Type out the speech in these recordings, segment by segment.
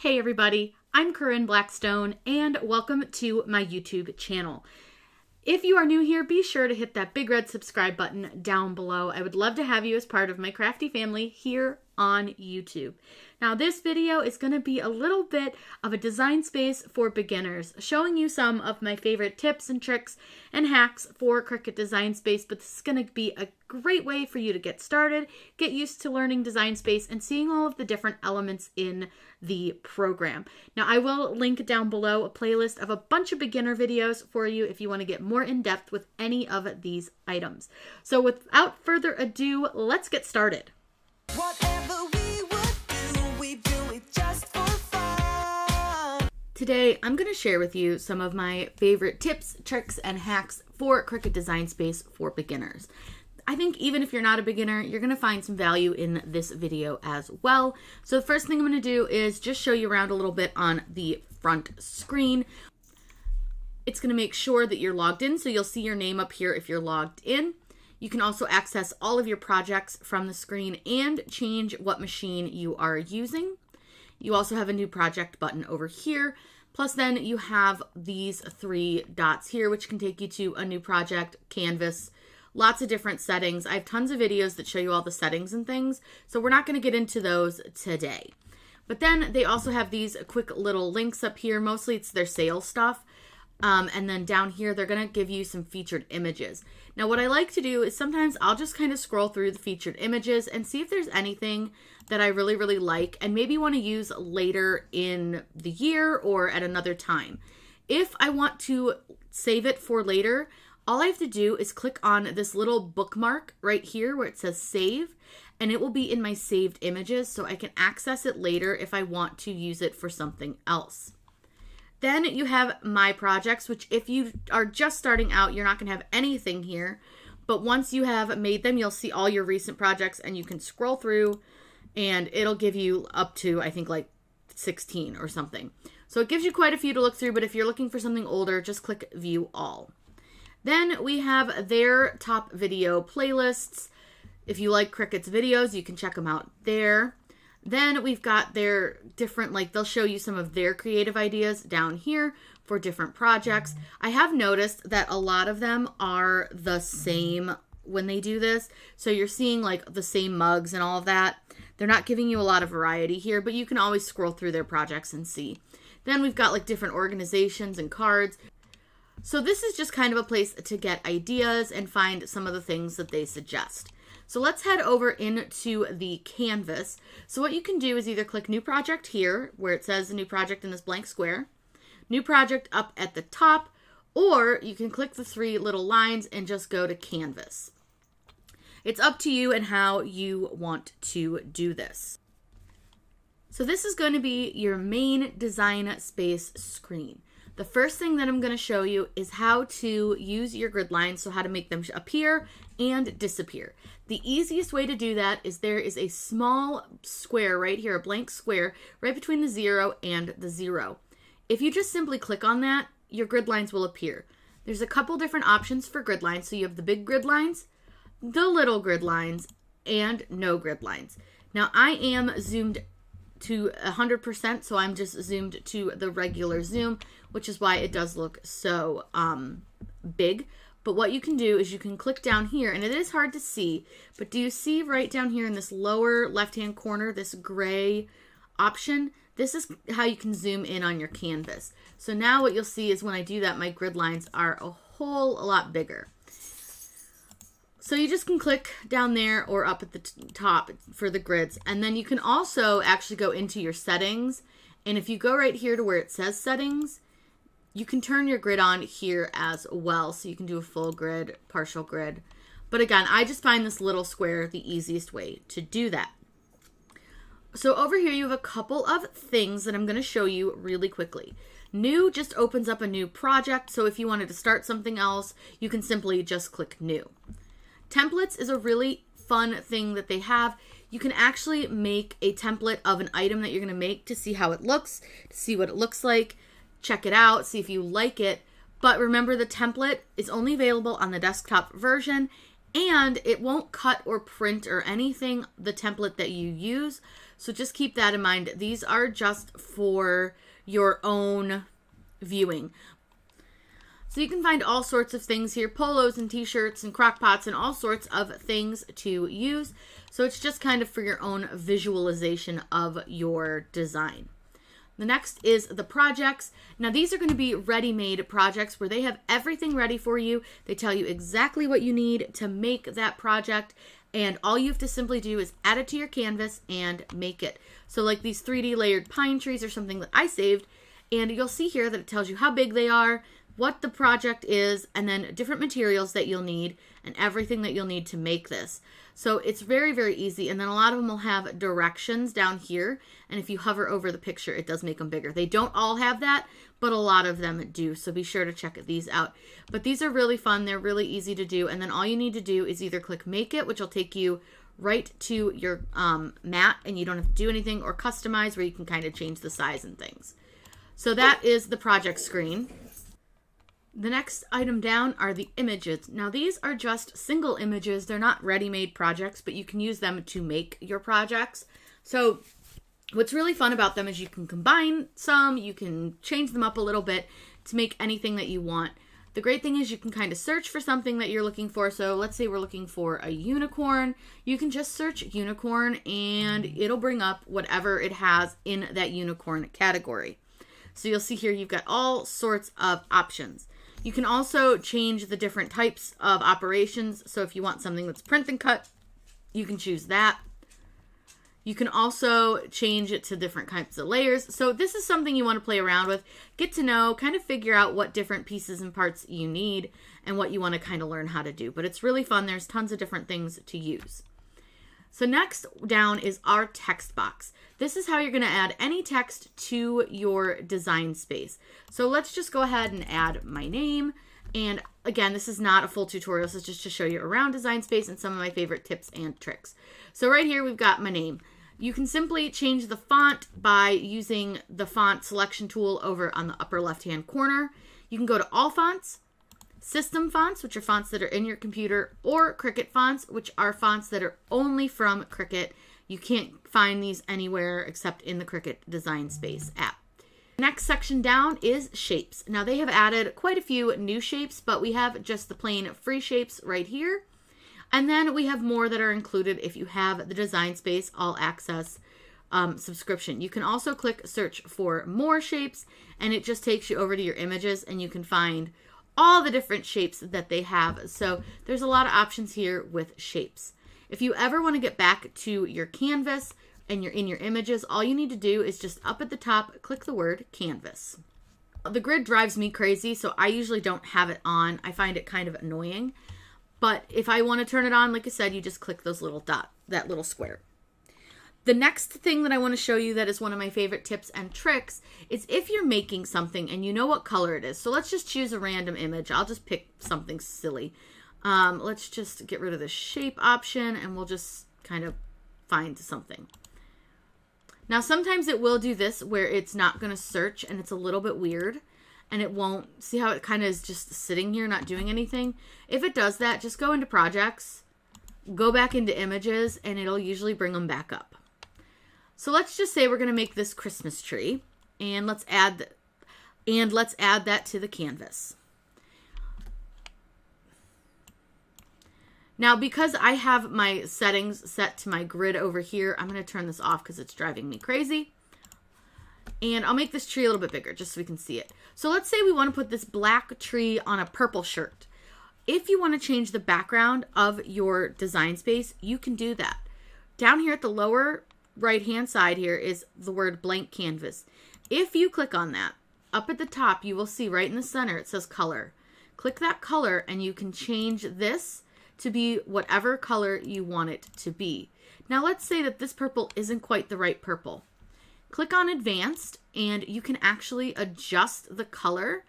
Hey everybody, I'm Corinne Blackstone and welcome to my YouTube channel. If you are new here, be sure to hit that big red subscribe button down below. I would love to have you as part of my crafty family here on YouTube. Now this video is going to be a little bit of a design space for beginners, showing you some of my favorite tips and tricks and hacks for Cricut Design Space, but this is going to be a great way for you to get started, get used to learning Design Space and seeing all of the different elements in the program. Now I will link down below a playlist of a bunch of beginner videos for you if you want to get more in depth with any of these items. So without further ado, let's get started. Whatever we would do it just for fun. Today, I'm going to share with you some of my favorite tips, tricks, and hacks for Cricut Design Space for beginners. I think even if you're not a beginner, you're going to find some value in this video as well. So the first thing I'm going to do is just show you around a little bit on the front screen. It's going to make sure that you're logged in, so you'll see your name up here if you're logged in. You can also access all of your projects from the screen and change what machine you are using. You also have a new project button over here. Plus then you have these three dots here, which can take you to a new project, canvas, lots of different settings. I have tons of videos that show you all the settings and things, so we're not going to get into those today. But then they also have these quick little links up here. Mostly it's their sales stuff. And then down here, they're going to give you some featured images. Now, what I like to do is sometimes I'll just kind of scroll through the featured images and see if there's anything that I really, really like and maybe want to use later in the year or at another time. If I want to save it for later, all I have to do is click on this little bookmark right here where it says save, and it will be in my saved images so I can access it later if I want to use it for something else. Then you have my projects, which if you are just starting out, you're not going to have anything here. But once you have made them, you'll see all your recent projects and you can scroll through and it'll give you up to, I think, like 16 or something. So it gives you quite a few to look through, but if you're looking for something older, just click view all. Then we have their top video playlists. If you like Cricut's videos, you can check them out there. Then we've got their different, like they'll show you some of their creative ideas down here for different projects. I have noticed that a lot of them are the same when they do this. So you're seeing like the same mugs and all of that. They're not giving you a lot of variety here, but you can always scroll through their projects and see. Then we've got like different organizations and cards. So this is just kind of a place to get ideas and find some of the things that they suggest. So let's head over into the canvas. So what you can do is either click new project here where it says new project in this blank square, new project up at the top, or you can click the three little lines and just go to canvas. It's up to you and how you want to do this. So this is going to be your main design space screen. The first thing that I'm going to show you is how to use your grid lines, so how to make them appear and disappear. The easiest way to do that is there is a small square right here, a blank square, right between the 0 and the 0. If you just simply click on that, your grid lines will appear. There's a couple different options for grid lines. So you have the big grid lines, the little grid lines, and no grid lines. Now I am zoomed to 100%, so I'm just zoomed to the regular zoom, which is why it does look so big. But what you can do is you can click down here, and it is hard to see, but do you see right down here in this lower left-hand corner, this gray option? This is how you can zoom in on your canvas. So now what you'll see is when I do that, my grid lines are a whole lot bigger. So you just can click down there or up at the top for the grids. And then you can also actually go into your settings. And if you go right here to where it says settings, you can turn your grid on here as well. So you can do a full grid, partial grid. But again, I just find this little square the easiest way to do that. So over here, you have a couple of things that I'm going to show you really quickly. New just opens up a new project. So if you wanted to start something else, you can simply just click new. Templates is a really fun thing that they have. You can actually make a template of an item that you're going to make to see how it looks, to see what it looks like, check it out, see if you like it. But remember, the template is only available on the desktop version And it won't cut or print or anything the template that you use. So just keep that in mind. These are just for your own viewing. So you can find all sorts of things here, polos and t-shirts and crock pots and all sorts of things to use. So it's just kind of for your own visualization of your design. The next is the projects. Now these are going to be ready-made projects where they have everything ready for you. They tell you exactly what you need to make that project, and all you have to simply do is add it to your canvas and make it. So like these 3D layered pine trees are something that I saved, and you'll see here that it tells you how big they are, what the project is, and then different materials that you'll need and everything that you'll need to make this. So it's very, very easy. And then a lot of them will have directions down here. And if you hover over the picture, it does make them bigger. They don't all have that, but a lot of them do. So be sure to check these out. But these are really fun. They're really easy to do. And then all you need to do is either click Make It, which will take you right to your mat, and you don't have to do anything, or Customize, where you can kind of change the size and things. So that is the project screen. The next item down are the images. Now these are just single images. They're not ready-made projects, but you can use them to make your projects. So what's really fun about them is you can combine some, you can change them up a little bit to make anything that you want. The great thing is you can kind of search for something that you're looking for. So let's say we're looking for a unicorn. You can just search unicorn and it'll bring up whatever it has in that unicorn category. So you'll see here you've got all sorts of options. You can also change the different types of operations. So if you want something that's print and cut, you can choose that. You can also change it to different types of layers. So this is something you want to play around with, get to know, kind of figure out what different pieces and parts you need and what you want to kind of learn how to do. But it's really fun. There's tons of different things to use. So next down is our text box. This is how you're going to add any text to your design space. So let's just go ahead and add my name. And again, this is not a full tutorial. This is just to show you around Design Space and some of my favorite tips and tricks. So right here, we've got my name. You can simply change the font by using the font selection tool over on the upper left-hand corner. You can go to all fonts, system fonts, which are fonts that are in your computer, or Cricut fonts, which are fonts that are only from Cricut. You can't find these anywhere except in the Cricut Design Space app. Next section down is shapes. Now they have added quite a few new shapes, but we have just the plain free shapes right here. And then we have more that are included if you have the Design Space All Access subscription. You can also click search for more shapes, and it just takes you over to your images, and you can find all the different shapes that they have. So there's a lot of options here with shapes. If you ever want to get back to your canvas and you're in your images, all you need to do is just up at the top, click the word canvas. The grid drives me crazy, so I usually don't have it on. I find it kind of annoying. But if I want to turn it on, like I said, you just click those little dot, that little square. The next thing that I want to show you that is one of my favorite tips and tricks is if you're making something and you know what color it is. So let's just choose a random image. I'll just pick something silly. Let's just get rid of the shape option and we'll just kind of find something. Now sometimes it will do this where it's not going to search and it's a little bit weird and it won't. See how it kind of is just sitting here not doing anything? If it does that, just go into projects, go back into images, and it'll usually bring them back up. So let's just say we're going to make this Christmas tree, and let's add that to the canvas. Now, because I have my settings set to my grid over here, I'm going to turn this off because it's driving me crazy. And I'll make this tree a little bit bigger just so we can see it. So let's say we want to put this black tree on a purple shirt. If you want to change the background of your design space, you can do that. Down here at the lower right-hand side here is the word blank canvas. If you click on that, up at the top, you will see right in the center, it says color. Click that color and you can change this to be whatever color you want it to be. Now let's say that this purple isn't quite the right purple. Click on advanced and you can actually adjust the color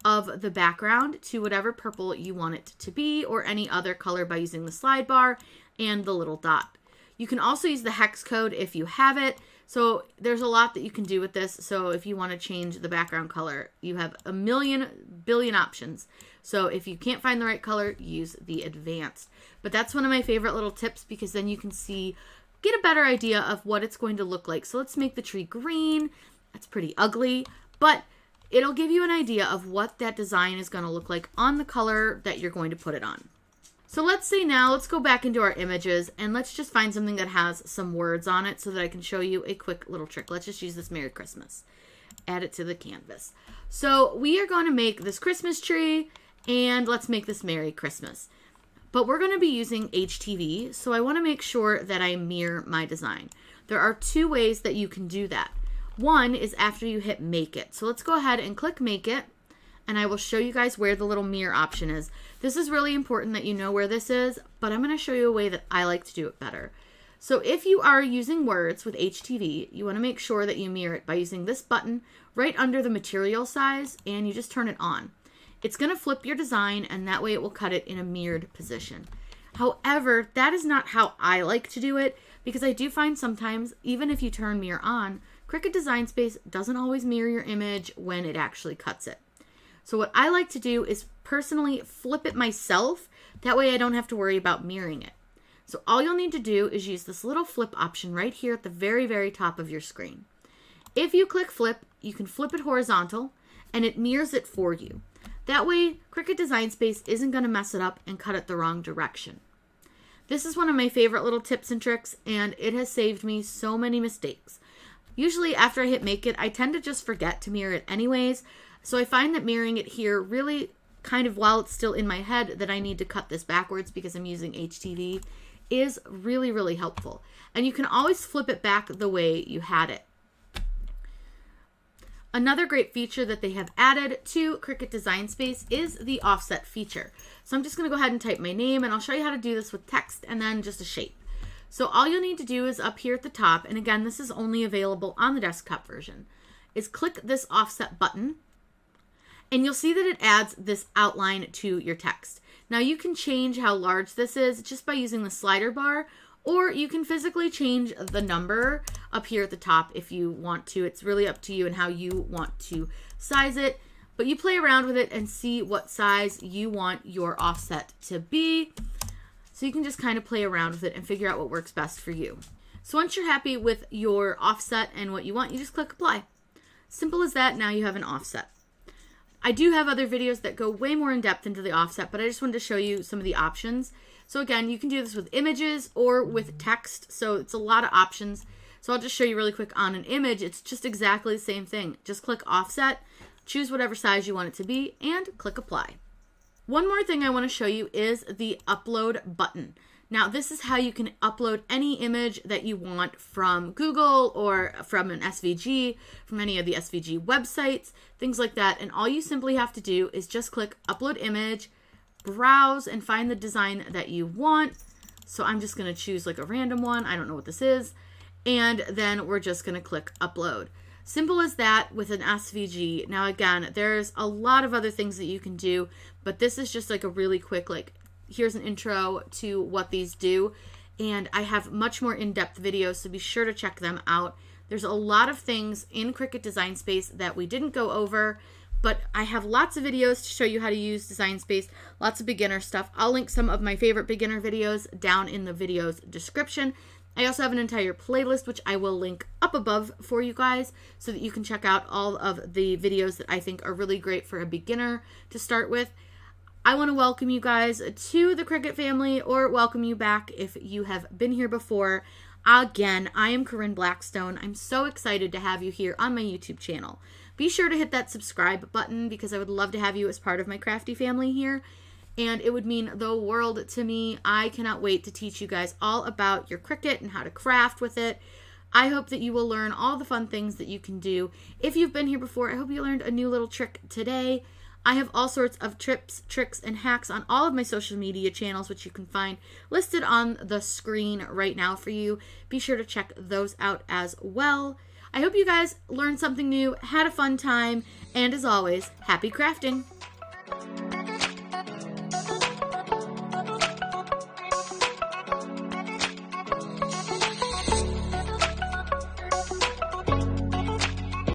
of the background to whatever purple you want it to be, or any other color by using the slide bar and the little dot. You can also use the hex code if you have it. So there's a lot that you can do with this. So if you want to change the background color, you have a million billion options. So if you can't find the right color, use the advanced. But that's one of my favorite little tips because then you can get a better idea of what it's going to look like. So let's make the tree green. That's pretty ugly, but it'll give you an idea of what that design is going to look like on the color that you're going to put it on. So let's go back into our images and let's just find something that has some words on it so that I can show you a quick little trick. Let's just use this Merry Christmas. Add it to the canvas. So we are going to make this Christmas tree and let's make this Merry Christmas. But we're going to be using HTV, so I want to make sure that I mirror my design. There are two ways that you can do that. One is after you hit Make It. So let's go ahead and click Make It, and I will show you guys where the little mirror option is. This is really important that you know where this is, but I'm going to show you a way that I like to do it better. So if you are using words with HTV, you want to make sure that you mirror it by using this button right under the material size, and you just turn it on. It's going to flip your design, and that way it will cut it in a mirrored position. However, that is not how I like to do it, because I do find sometimes, even if you turn mirror on, Cricut Design Space doesn't always mirror your image when it actually cuts it. So what I like to do is personally flip it myself. That way I don't have to worry about mirroring it. So all you'll need to do is use this little flip option right here at the very, very top of your screen. If you click flip, you can flip it horizontal and it mirrors it for you. That way, Cricut Design Space isn't going to mess it up and cut it the wrong direction. This is one of my favorite little tips and tricks, and it has saved me so many mistakes. Usually after I hit Make It, I tend to just forget to mirror it anyways, so I find that mirroring it here really kind of, while it's still in my head that I need to cut this backwards because I'm using HTV, is really, really helpful. And you can always flip it back the way you had it. Another great feature that they have added to Cricut Design Space is the offset feature. So I'm just going to go ahead and type my name, and I'll show you how to do this with text and then just a shape. So all you'll need to do is up here at the top, and again, this is only available on the desktop version, is click this offset button, and you'll see that it adds this outline to your text. Now you can change how large this is just by using the slider bar, or you can physically change the number up here at the top if you want to. It's really up to you and how you want to size it. But you play around with it and see what size you want your offset to be. So you can just kind of play around with it and figure out what works best for you. So once you're happy with your offset and what you want, you just click apply. Simple as that. Now you have an offset. I do have other videos that go way more in depth into the offset, but I just wanted to show you some of the options. So again, you can do this with images or with text, so it's a lot of options. So I'll just show you really quick on an image. It's just exactly the same thing. Just click offset, choose whatever size you want it to be, and click apply. One more thing I want to show you is the upload button. Now this is how you can upload any image that you want from Google or from an SVG, from any of the SVG websites, things like that. And all you simply have to do is just click upload image, browse, and find the design that you want. So I'm just going to choose like a random one. I don't know what this is. And then we're just going to click upload. Simple as that with an SVG. Now again, there's a lot of other things that you can do, but this is just like a really quick, like, here's an intro to what these do. And I have much more in-depth videos, so be sure to check them out. There's a lot of things in Cricut Design Space that we didn't go over, but I have lots of videos to show you how to use Design Space, lots of beginner stuff. I'll link some of my favorite beginner videos down in the video's description. I also have an entire playlist, which I will link up above for you guys so that you can check out all of the videos that I think are really great for a beginner to start with. I want to welcome you guys to the Cricut family, or welcome you back if you have been here before. Again, I am Corinne Blackstone. I'm so excited to have you here on my YouTube channel. Be sure to hit that subscribe button because I would love to have you as part of my crafty family here. And it would mean the world to me. I cannot wait to teach you guys all about your Cricut and how to craft with it. I hope that you will learn all the fun things that you can do. If you've been here before, I hope you learned a new little trick today. I have all sorts of tips, tricks, and hacks on all of my social media channels, which you can find listed on the screen right now for you. Be sure to check those out as well. I hope you guys learned something new, had a fun time, and as always, happy crafting!